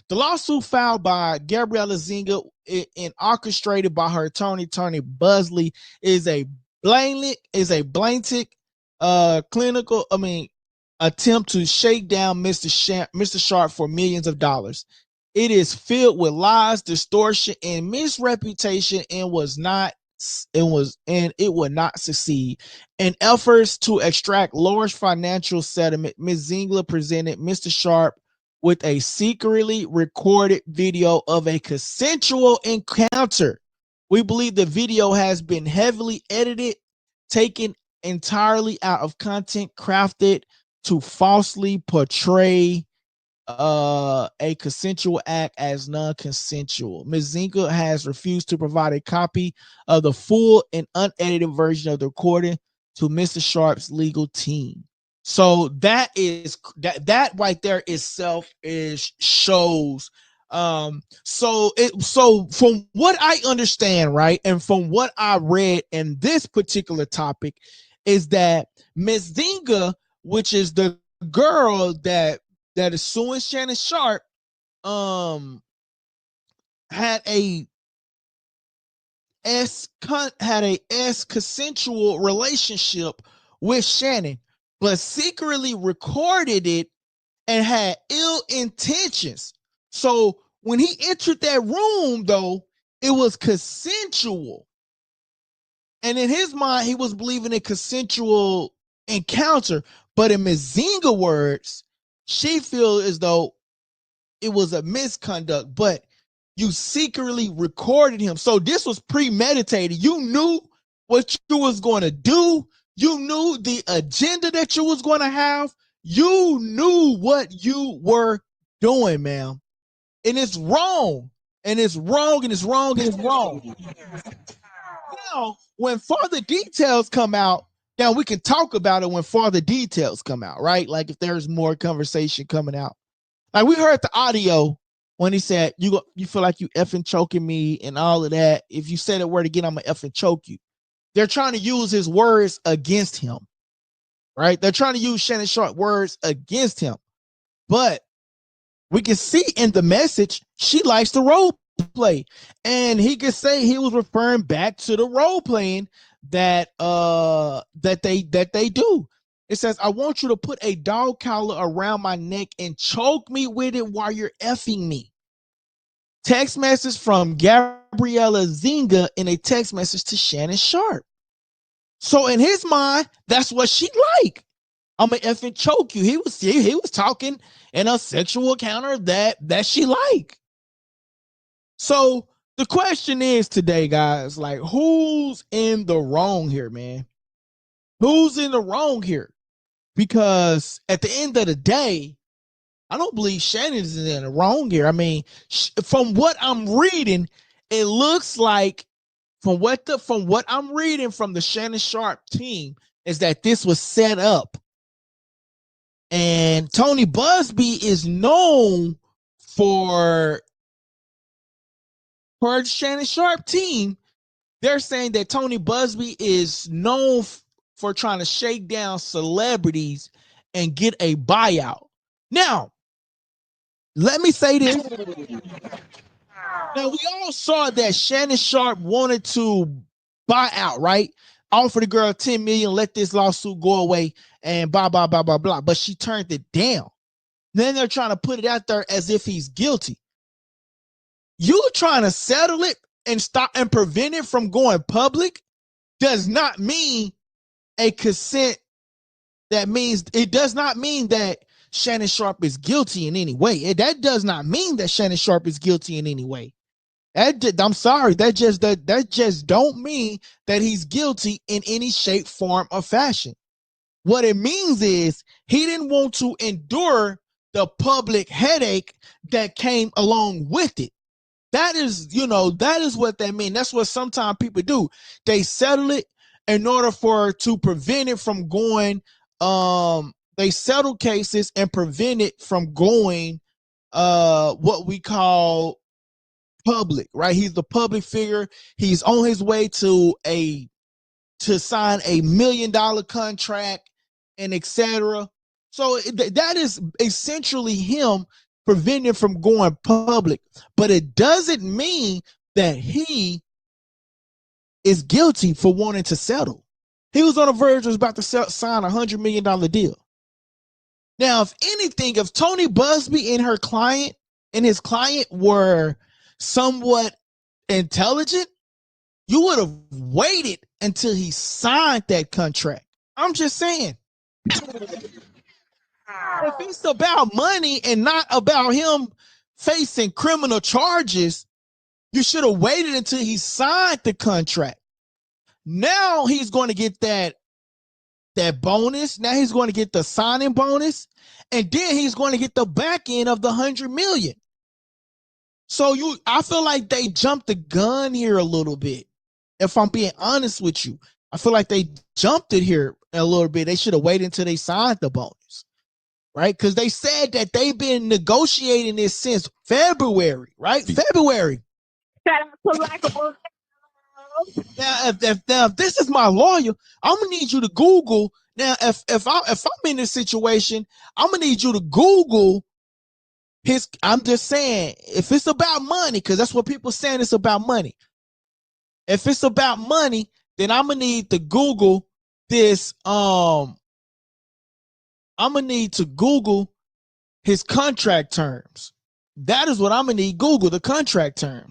The lawsuit filed by Gabriela Zinga and orchestrated by her attorney Tony Buzbee is a blatant clinical attempt to shake down Mr. Sharpe for millions of dollars. It is filled with lies, distortion, and misreputation, and it would not succeed. In efforts to extract large financial settlement, Ms. Zingler presented Mr. Sharpe with a secretly recorded video of a consensual encounter. We believe the video has been heavily edited, taken entirely out of content, crafted to falsely portray a consensual act as non-consensual. Ms. Zinga has refused to provide a copy of the full and unedited version of the recording to Mr. Sharpe's legal team. So that right there itself shows so from what I understand, right, and from what I read in this particular topic, is that Ms. Zinga, which is the girl that is suing Shannon Sharpe, had a consensual relationship with Shannon, but secretly recorded it and had ill intentions. So when he entered that room, though, it was consensual. And in his mind, he was believing a consensual encounter. But in Ms. Zinga words, she feels as though it was a misconduct, but you secretly recorded him. So this was premeditated. You knew what you was going to do. You knew the agenda that you was going to have. You knew what you were doing, man. And it's wrong. And it's wrong, and it's wrong, and it's wrong. Now, when further details come out, now we can talk about it when further details come out, right? Like if there's more conversation coming out. Like we heard the audio when he said, you feel like you effing choking me and all of that. If you say that word again, I'm going to effing choke you. They're trying to use his words against him, right? They're trying to use Shannon Sharpe words against him. But we can see in the message, she likes to role play. And he could say he was referring back to the role playing that they do. It says, I want you to put a dog collar around my neck and choke me with it while you're effing me. Text message from Gabriela Zinga in a text message to Shannon Sharpe. So in his mind, that's what she like. I'm gonna effing choke you. He was talking in a sexual encounter that she like. So the question is today, guys, like, who's in the wrong here, man? Who's in the wrong here? Because at the end of the day, I don't believe Shannon's in the wrong here. I mean, from what I'm reading, it looks like from what I'm reading from the Shannon Sharpe team is that this was set up. And Tony Buzbee is known for the Shannon Sharpe team. They're saying that Tony Buzbee is known for trying to shake down celebrities and get a buyout. Now, let me say this. Now, we all saw that Shannon Sharpe wanted to buy out, right? Offer the girl $10 million, let this lawsuit go away, and blah, blah, blah, blah, blah. But she turned it down. Then they're trying to put it out there as if he's guilty. You trying to settle it and stop and prevent it from going public does not mean a consent. That means it does not mean that Shannon Sharpe is guilty in any way. That does not mean that Shannon Sharpe is guilty in any way. I'm sorry. That just don't mean that he's guilty in any shape, form, or fashion. What it means is he didn't want to endure the public headache that came along with it. That is what that means. That's what sometimes people do. They settle it in order to prevent it from going. They settle cases and prevent it from going what we call public, right? He's the public figure. He's on his way to sign $1 million contract and etc. So that is essentially him prevent him from going public, but it doesn't mean that he is guilty for wanting to settle. He was on the verge of about to sign $100 million deal. Now, if anything, if Tony Buzbee and his client were somewhat intelligent, you would have waited until he signed that contract. I'm just saying. If it's about money and not about him facing criminal charges, you should have waited until he signed the contract. Now he's going to get that bonus. Now he's going to get the signing bonus, and then he's going to get the back end of the $100 million. So I feel like they jumped the gun here a little bit. If I'm being honest with you, I feel like they jumped it here a little bit. They should have waited until they signed the bonus, right? Because they said that they've been negotiating this since February, right? February. Shout out to Likeable. Now, if this is my lawyer, I'm gonna need you to Google. Now, if I'm in this situation, I'm gonna need you to Google his. I'm just saying, if it's about money, because that's what people saying, it's about money. If it's about money, then I'm gonna need to Google this. I'm gonna need to Google his contract terms. That is what I'm gonna need. Google the contract terms.